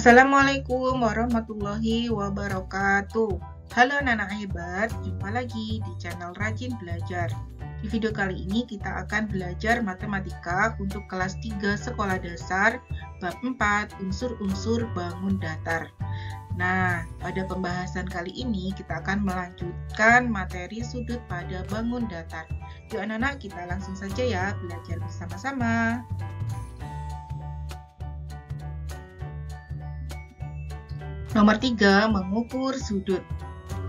Assalamualaikum warahmatullahi wabarakatuh. Halo anak-anak hebat, jumpa lagi di channel Rajin Belajar. Di video kali ini kita akan belajar matematika untuk kelas 3 sekolah dasar, bab 4, unsur-unsur bangun datar. Nah, pada pembahasan kali ini kita akan melanjutkan materi sudut pada bangun datar. Yuk anak-anak, kita langsung saja ya belajar bersama-sama. Nomor 3, mengukur sudut.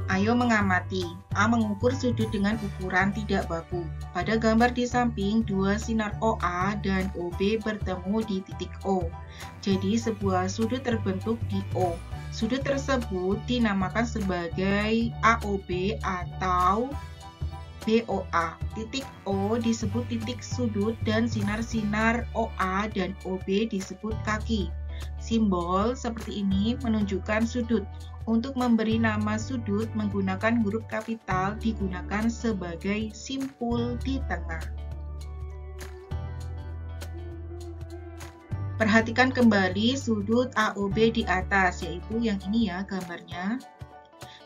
Ayo mengamati. A mengukur sudut dengan ukuran tidak baku. Pada gambar di samping, dua sinar OA dan OB bertemu di titik O. Jadi sebuah sudut terbentuk di O. Sudut tersebut dinamakan sebagai AOB atau BOA. Titik O disebut titik sudut dan sinar-sinar OA dan OB disebut kaki. Simbol seperti ini menunjukkan sudut. Untuk memberi nama sudut menggunakan huruf kapital digunakan sebagai simpul di tengah. Perhatikan kembali sudut AOB di atas, yaitu yang ini ya gambarnya.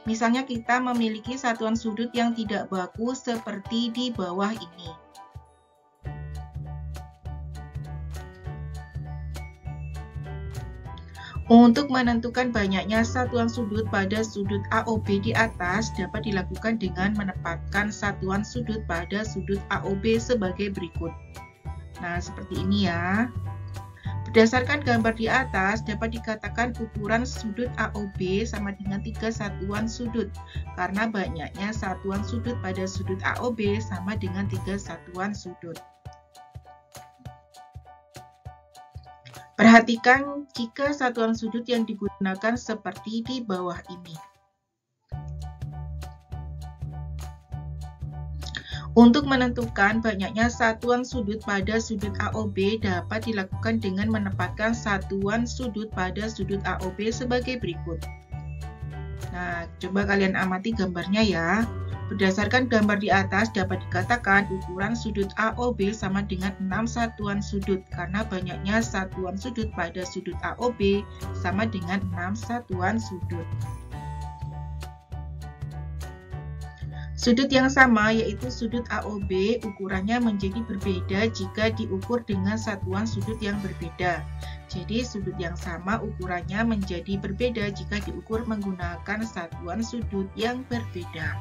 Misalnya kita memiliki satuan sudut yang tidak baku seperti di bawah ini. Untuk menentukan banyaknya satuan sudut pada sudut AOB di atas dapat dilakukan dengan menempatkan satuan sudut pada sudut AOB sebagai berikut. Nah, seperti ini ya. Berdasarkan gambar di atas dapat dikatakan ukuran sudut AOB sama dengan 3 satuan sudut karena banyaknya satuan sudut pada sudut AOB sama dengan 3 satuan sudut. Perhatikan jika satuan sudut yang digunakan seperti di bawah ini. Untuk menentukan banyaknya satuan sudut pada sudut AOB dapat dilakukan dengan menempatkan satuan sudut pada sudut AOB sebagai berikut. Nah, coba kalian amati gambarnya ya. Berdasarkan gambar di atas dapat dikatakan ukuran sudut AOB sama dengan 6 satuan sudut karena banyaknya satuan sudut pada sudut AOB sama dengan 6 satuan sudut. Sudut yang sama yaitu sudut AOB ukurannya menjadi berbeda jika diukur dengan satuan sudut yang berbeda. Jadi sudut yang sama ukurannya menjadi berbeda jika diukur menggunakan satuan sudut yang berbeda.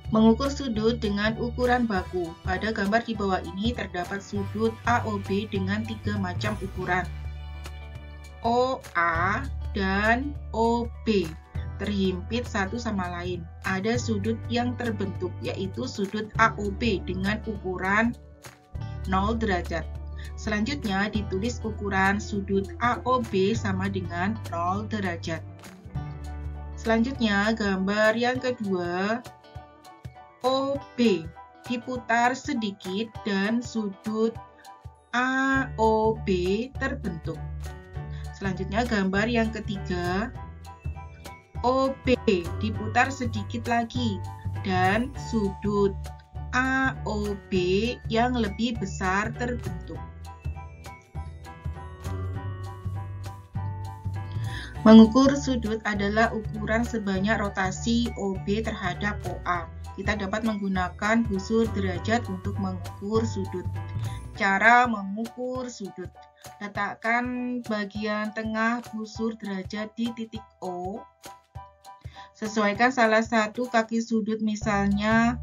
Mengukur sudut dengan ukuran baku. Pada gambar di bawah ini terdapat sudut AOB dengan 3 macam ukuran. OA dan OB terhimpit satu sama lain. Ada sudut yang terbentuk yaitu sudut AOB dengan ukuran 0 derajat. Selanjutnya ditulis ukuran sudut AOB sama dengan 0 derajat. Selanjutnya gambar yang kedua, OB diputar sedikit dan sudut AOB terbentuk. Selanjutnya gambar yang ketiga, OB diputar sedikit lagi dan sudut AOB yang lebih besar terbentuk. Mengukur sudut adalah ukuran sebanyak rotasi OB terhadap OA. Kita dapat menggunakan busur derajat untuk mengukur sudut. Cara mengukur sudut. Letakkan bagian tengah busur derajat di titik O. Sesuaikan salah satu kaki sudut misalnya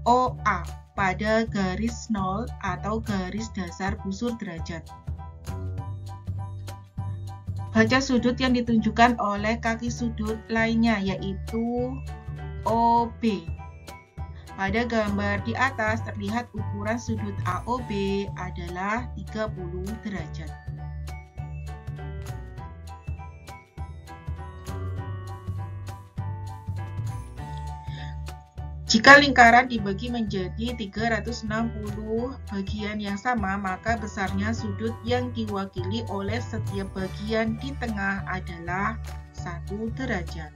OA pada garis 0 atau garis dasar busur derajat. Baca sudut yang ditunjukkan oleh kaki sudut lainnya yaitu OB. Pada gambar di atas terlihat ukuran sudut AOB adalah 30 derajat. Jika lingkaran dibagi menjadi 360 bagian yang sama, maka besarnya sudut yang diwakili oleh setiap bagian di tengah adalah 1 derajat.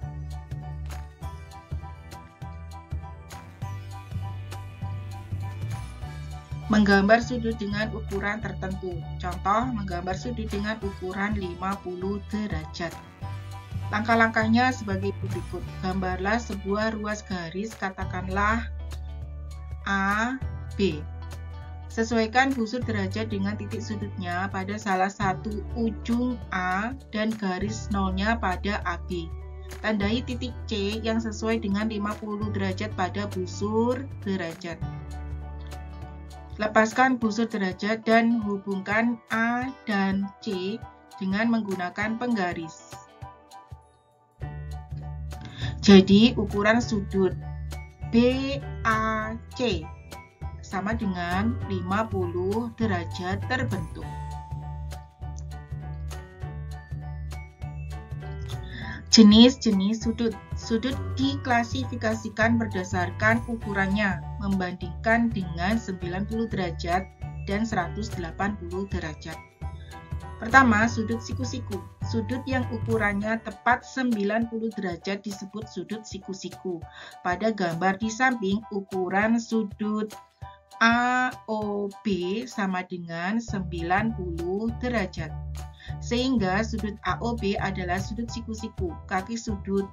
Menggambar sudut dengan ukuran tertentu. Contoh, menggambar sudut dengan ukuran 50 derajat. Langkah-langkahnya sebagai berikut. Gambarlah sebuah ruas garis, katakanlah A, B. Sesuaikan busur derajat dengan titik sudutnya pada salah satu ujung A dan garis nolnya pada AB. Tandai titik C yang sesuai dengan 50 derajat pada busur derajat. Lepaskan busur derajat dan hubungkan A dan C dengan menggunakan penggaris. Jadi, ukuran sudut BAC sama dengan 50 derajat terbentuk. Jenis-jenis sudut. Sudut diklasifikasikan berdasarkan ukurannya, membandingkan dengan 90 derajat dan 180 derajat. Pertama, sudut siku-siku. Sudut yang ukurannya tepat 90 derajat disebut sudut siku-siku. Pada gambar di samping, ukuran sudut AOB sama dengan 90 derajat. Sehingga sudut AOB adalah sudut siku-siku. Kaki sudut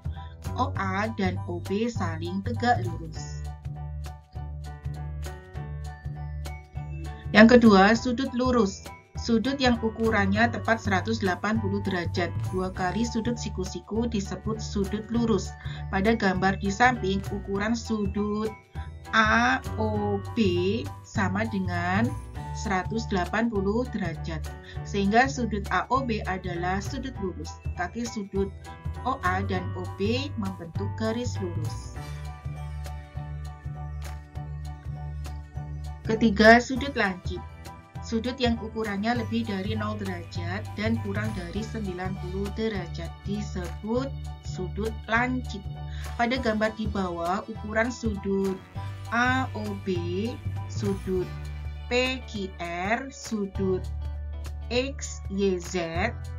OA dan OB saling tegak lurus. Yang kedua, sudut lurus. Sudut yang ukurannya tepat 180 derajat. Dua kali sudut siku-siku disebut sudut lurus. Pada gambar di samping, ukuran sudut AOB sama dengan 180 derajat. Sehingga sudut AOB adalah sudut lurus. Kaki sudut OA dan OB membentuk garis lurus. Ketiga, sudut lancip. Sudut yang ukurannya lebih dari 0 derajat dan kurang dari 90 derajat disebut sudut lancip. Pada gambar di bawah, ukuran sudut AOB, sudut PQR, sudut XYZ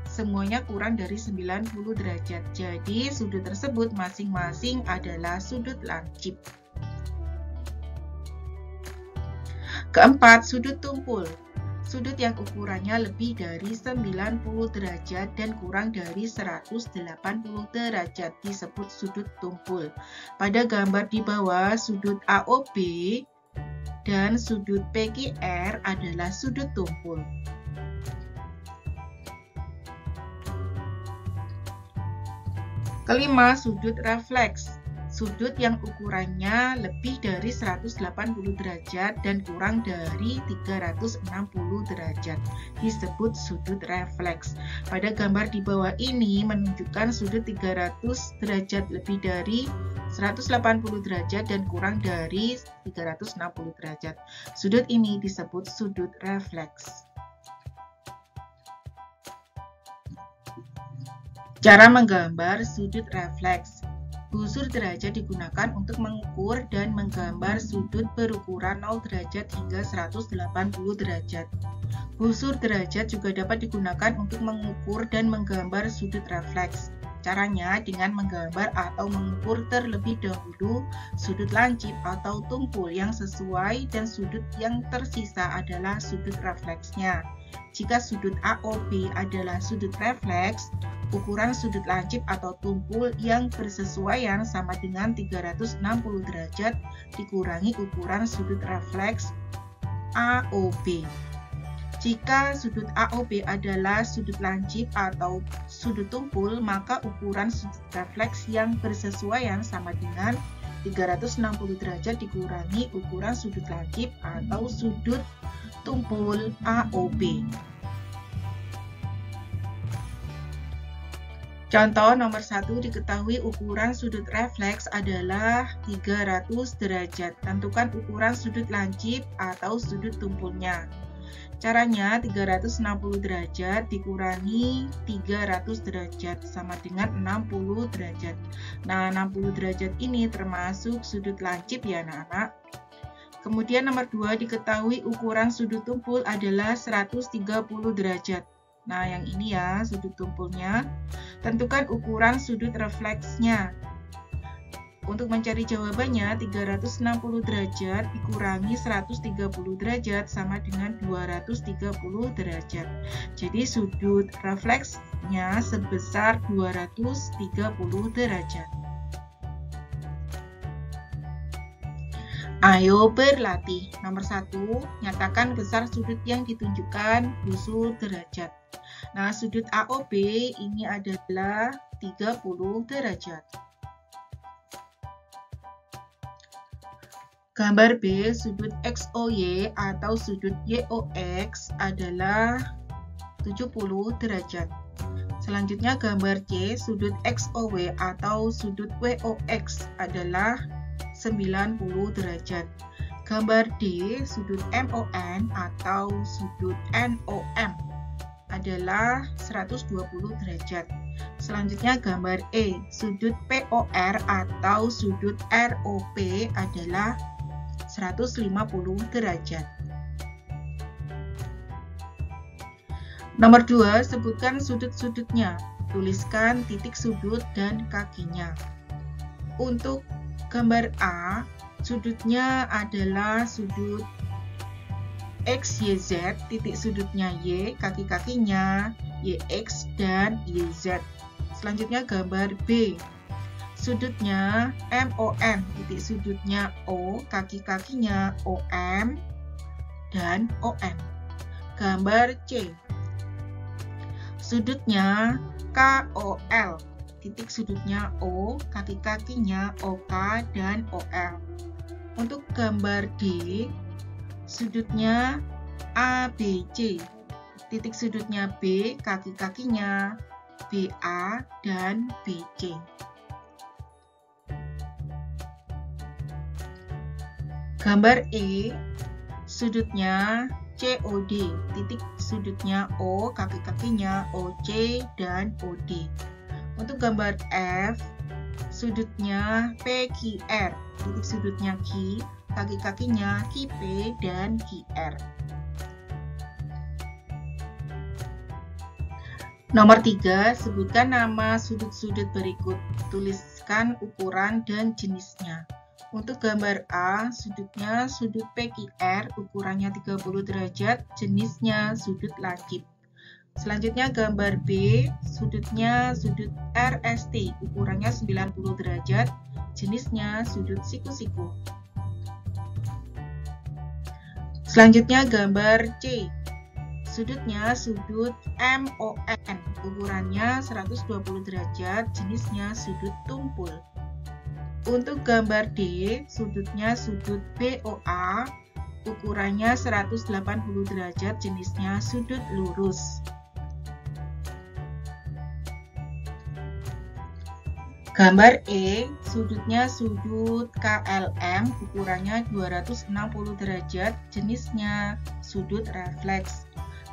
semuanya kurang dari 90 derajat. Jadi, sudut tersebut masing-masing adalah sudut lancip. Keempat, sudut tumpul. Sudut yang ukurannya lebih dari 90 derajat dan kurang dari 180 derajat disebut sudut tumpul. Pada gambar di bawah, sudut AOB dan sudut PQR adalah sudut tumpul. Kelima, sudut refleks. Sudut yang ukurannya lebih dari 180 derajat dan kurang dari 360 derajat disebut sudut refleks. Pada gambar di bawah ini menunjukkan sudut 300 derajat lebih dari 180 derajat dan kurang dari 360 derajat. Sudut ini disebut sudut refleks. Cara menggambar sudut refleks. Busur derajat digunakan untuk mengukur dan menggambar sudut berukuran 0 derajat hingga 180 derajat. Busur derajat juga dapat digunakan untuk mengukur dan menggambar sudut refleks. Caranya dengan menggambar atau mengukur terlebih dahulu sudut lancip atau tumpul yang sesuai dan sudut yang tersisa adalah sudut refleksnya. Jika sudut AOB adalah sudut refleks, ukuran sudut lancip atau tumpul yang bersesuaian sama dengan 360 derajat dikurangi ukuran sudut refleks AOB. Jika sudut AOB adalah sudut lancip atau sudut tumpul, maka ukuran sudut refleks yang bersesuaian sama dengan 360 derajat dikurangi ukuran sudut lancip atau sudut tumpul AOB. Contoh nomor 1, diketahui ukuran sudut refleks adalah 300 derajat. Tentukan ukuran sudut lancip atau sudut tumpulnya. Caranya 360 derajat dikurangi 300 derajat sama dengan 60 derajat. Nah, 60 derajat ini termasuk sudut lancip ya anak-anak. Kemudian nomor 2, diketahui ukuran sudut tumpul adalah 130 derajat. Nah, yang ini ya sudut tumpulnya. Tentukan ukuran sudut refleksnya. Untuk mencari jawabannya, 360 derajat dikurangi 130 derajat sama dengan 230 derajat. Jadi sudut refleksnya sebesar 230 derajat. Ayo berlatih. Nomor 1, nyatakan besar sudut yang ditunjukkan busur derajat. Nah, sudut AOB ini adalah 30 derajat. Gambar B, sudut XOY atau sudut YOX adalah 70 derajat. Selanjutnya gambar C, sudut XOW atau sudut WOX adalah 90 derajat. Gambar D, sudut MON atau sudut NOM adalah 120 derajat. Selanjutnya gambar E, sudut POR atau sudut ROP adalah 150 derajat. Nomor 2, sebutkan sudut-sudutnya. Tuliskan titik sudut dan kakinya. Untuk gambar A, sudutnya adalah sudut XYZ, titik sudutnya Y, kaki-kakinya YX dan YZ. Selanjutnya gambar B, sudutnya MON, titik sudutnya O, kaki-kakinya OM dan OM. Gambar C, sudutnya KOL, titik sudutnya O, kaki-kakinya OK dan OL. Untuk gambar D, sudutnya ABC, titik sudutnya B, kaki-kakinya BA dan BC. Gambar E, sudutnya COD, titik sudutnya O, kaki-kakinya OC dan OD. Untuk gambar F, sudutnya PQR, titik sudutnya Q, kaki-kakinya QP dan QR. Nomor 3, sebutkan nama sudut-sudut berikut. Tuliskan ukuran dan jenisnya. Untuk gambar A, sudutnya sudut PQR, ukurannya 30 derajat, jenisnya sudut lancip. Selanjutnya gambar B, sudutnya sudut RST, ukurannya 90 derajat, jenisnya sudut siku-siku. Selanjutnya gambar C, sudutnya sudut MON, ukurannya 120 derajat, jenisnya sudut tumpul. Untuk gambar D, sudutnya sudut BOA, ukurannya 180 derajat, jenisnya sudut lurus. Gambar E, sudutnya sudut KLM, ukurannya 260 derajat, jenisnya sudut refleks.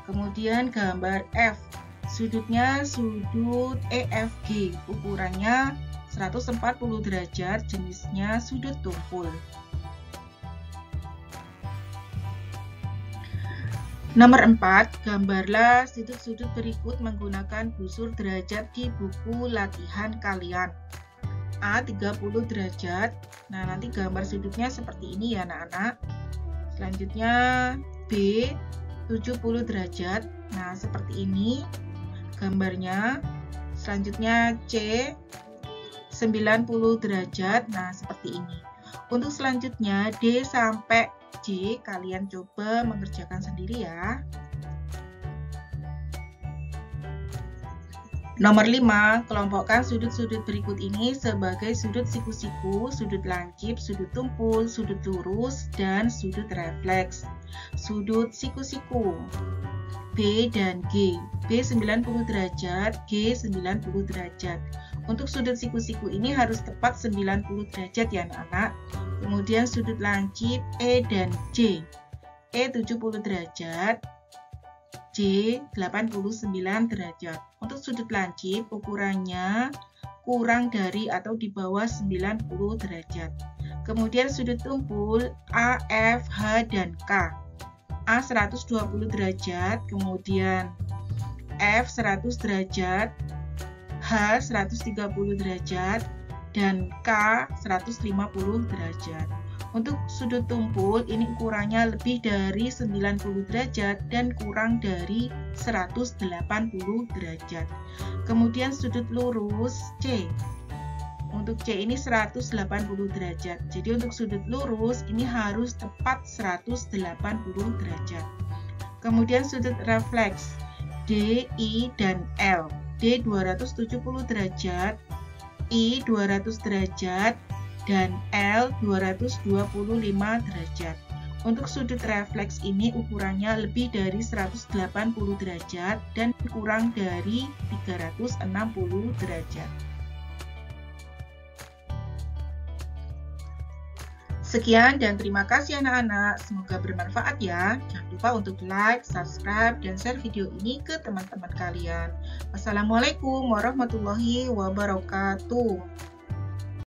Kemudian gambar F, sudutnya sudut EFG, ukurannya 140 derajat, jenisnya sudut tumpul. Nomor 4, gambarlah sudut-sudut berikut menggunakan busur derajat di buku latihan kalian. A, 30 derajat. Nah, nanti gambar sudutnya seperti ini ya anak-anak. Selanjutnya B, 70 derajat. Nah, seperti ini gambarnya. Selanjutnya C, 90 derajat. Nah, seperti ini. Untuk selanjutnya D sampai J, kalian coba mengerjakan sendiri ya. Nomor 5, kelompokkan sudut-sudut berikut ini sebagai sudut siku-siku, sudut lancip, sudut tumpul, sudut lurus, dan sudut refleks. Sudut siku-siku B dan G. B 90 derajat, G 90 derajat. Untuk sudut siku-siku ini harus tepat 90 derajat ya anak-anak. Kemudian sudut lancip E dan J. E 70 derajat, J 89 derajat. Untuk sudut lancip ukurannya kurang dari atau di bawah 90 derajat. Kemudian sudut tumpul A, F, H, dan K. A 120 derajat, kemudian F 100 derajat, H 130 derajat, dan K 150 derajat. Untuk sudut tumpul ini ukurannya lebih dari 90 derajat dan kurang dari 180 derajat. Kemudian sudut lurus C. Untuk C ini 180 derajat. Jadi untuk sudut lurus ini harus tepat 180 derajat. Kemudian sudut refleks D, I, dan L. D 270 derajat, I 200 derajat, dan L 225 derajat. Untuk sudut refleks ini ukurannya lebih dari 180 derajat dan kurang dari 360 derajat. Sekian dan terima kasih anak-anak, semoga bermanfaat ya. Jangan lupa untuk like, subscribe, dan share video ini ke teman-teman kalian. Wassalamualaikum warahmatullahi wabarakatuh.